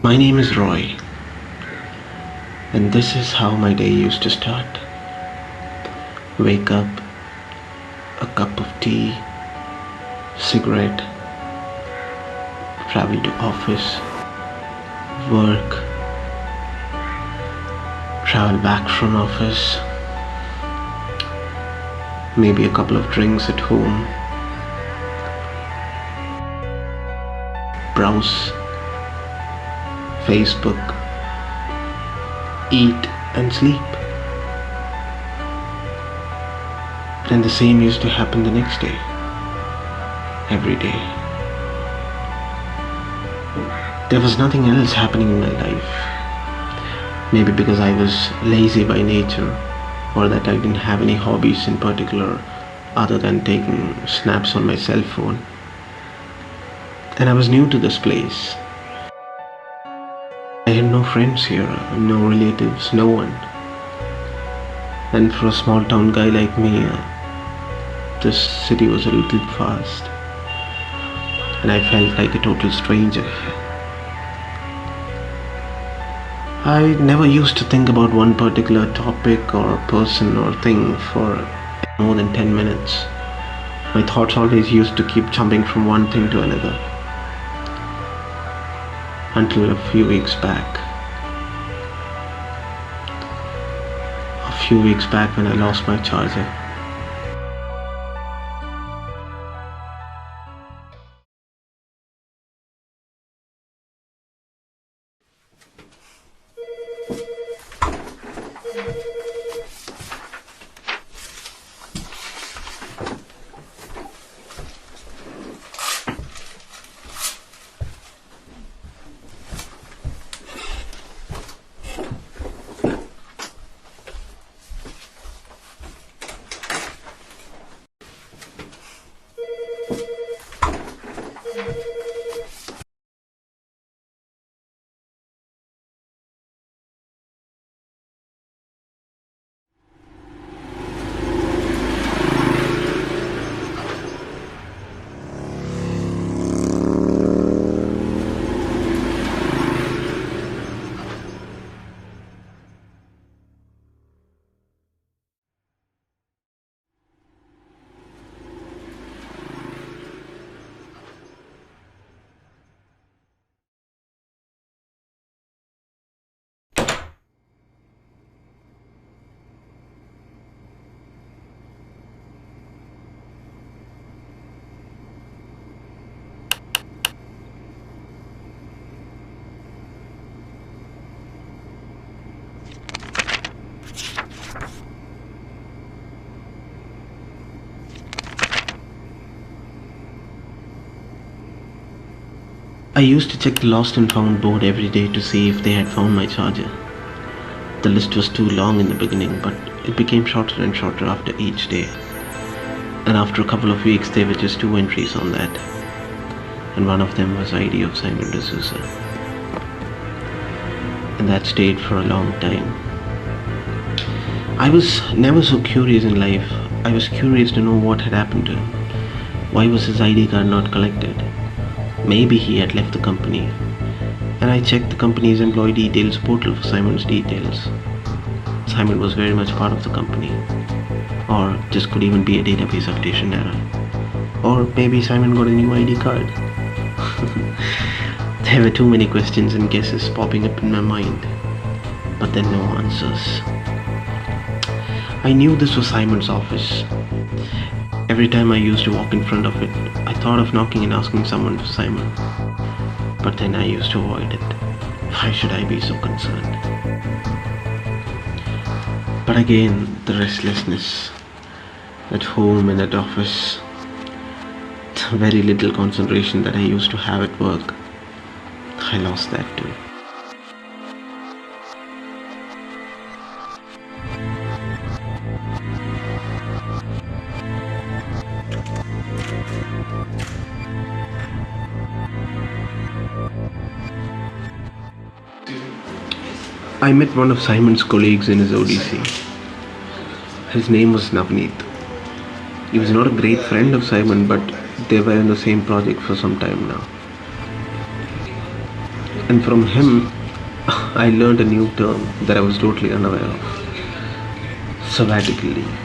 My name is Roy, and this is how my day used to start. Wake up, a cup of tea, cigarette, travel to office, work, travel back from office, maybe a couple of drinks at home, browse Facebook, eat and sleep. And the same used to happen the next day, every day. There was nothing else happening in my life. Maybe because I was lazy by nature, or that I didn't have any hobbies in particular other than taking snaps on my cell phone. And I was new to this place. I had no friends here, no relatives, no one. And for a small town guy like me, this city was a little fast. And I felt like a total stranger here. I never used to think about one particular topic or person or thing for more than 10 minutes. My thoughts always used to keep jumping from one thing to another. Until a few weeks back. When I lost my charger. I used to check the lost and found board every day to see if they had found my charger. The list was too long in the beginning, but it became shorter and shorter after each day. And after a couple of weeks, there were just 2 entries on that. And one of them was ID of Simon Dsouza. And that stayed for a long time. I was never so curious in life. I was curious to know what had happened to him. Why was his ID card not collected? Maybe he had left the company. And I checked the company's employee details portal for Simon's details. Simon was very much part of the company. Or this could even be a database updation error. Or maybe Simon got a new ID card. There were too many questions and guesses popping up in my mind. But then no answers. I knew this was Simon's office. Every time I used to walk in front of it, I thought of knocking and asking someone for Simon. But then I used to avoid it. Why should I be so concerned? But again, the restlessness. At home and at office. The very little concentration that I used to have at work. I lost that too. I met one of Simon's colleagues in his ODC. His name was Navneet. He was not a great friend of Simon, but they were in the same project for some time now. And from him, I learned a new term that I was totally unaware of: sabbatical leave.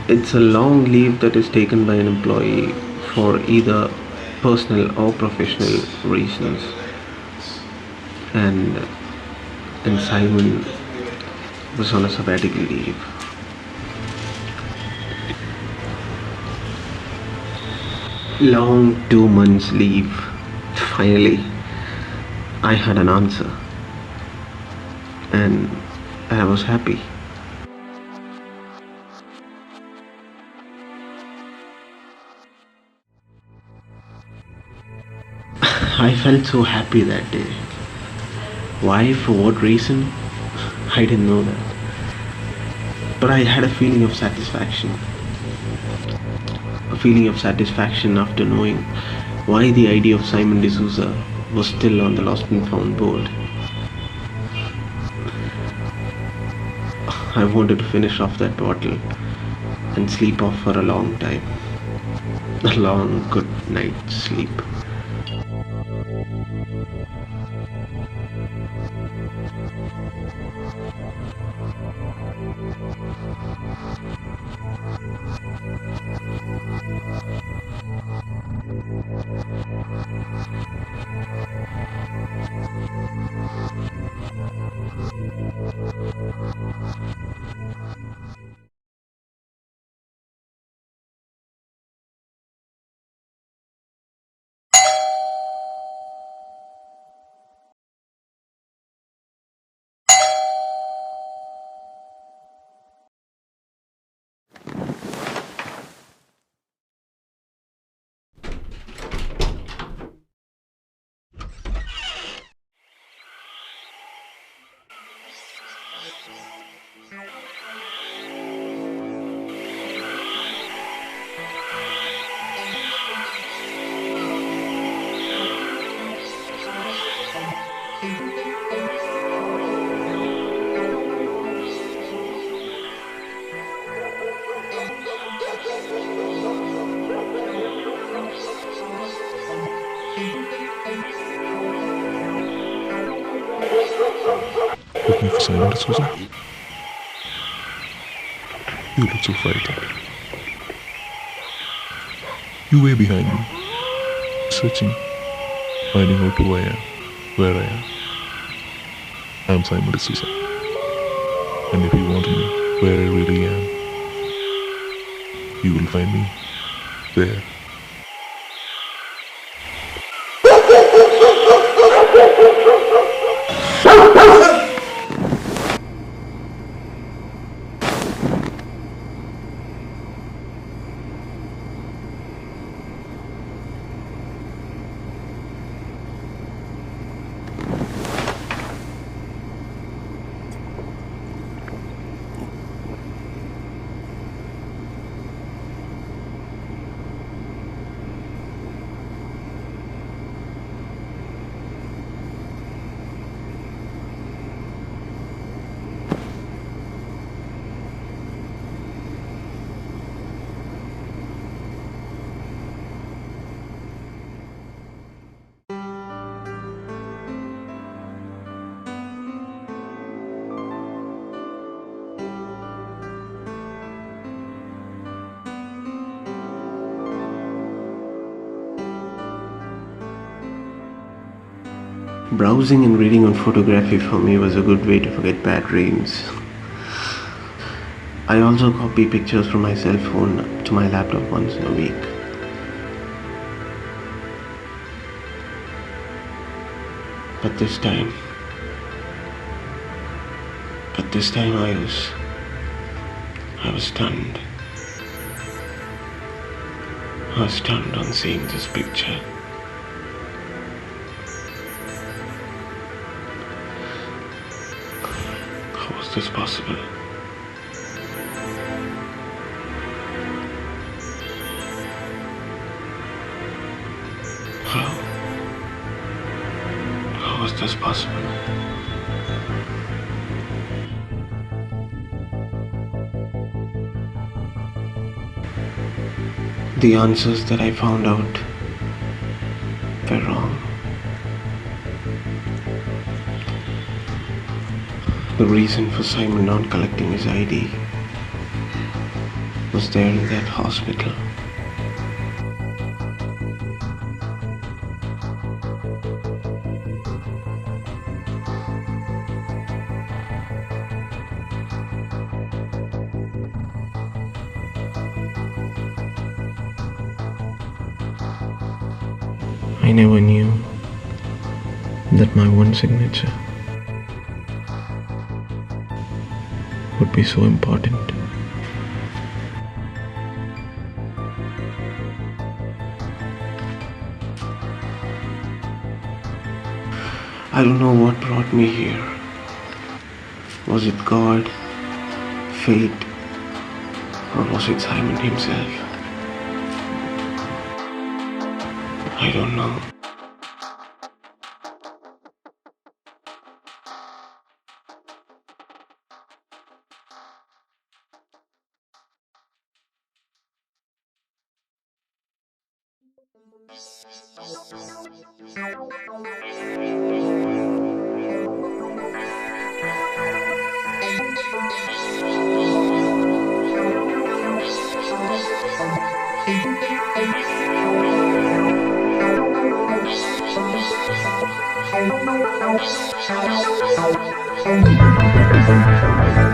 It's a long leave that is taken by an employee for either personal or professional reasons. And Simon was on a sabbatical leave. Long 2 months leave. Finally, I had an answer, and I was happy. I felt so happy that day. Why, for what reason? I didn't know that. But I had a feeling of satisfaction. A feeling of satisfaction after knowing why the idea of Simon Dsouza was still on the lost and found board. I wanted to finish off that bottle and sleep off for a long time. A long good night's sleep. Looking for Simon Dsouza? You look so frightened. You way behind me, searching, finding out who I am, where I am. I'm Simon Dsouza. And if you want to know where I really am, you will find me there. Browsing and reading on photography for me was a good way to forget bad dreams. I also copy pictures from my cell phone to my laptop once in a week. But this time I was stunned. I was stunned on seeing this picture. How was this possible? How was this possible? The answers that I found out were wrong. The reason for Simon not collecting his ID was there in that hospital. I never knew that my one signature would be so important. I don't know what brought me here. Was it God, fate, or was it Simon himself? I don't know. Thank you.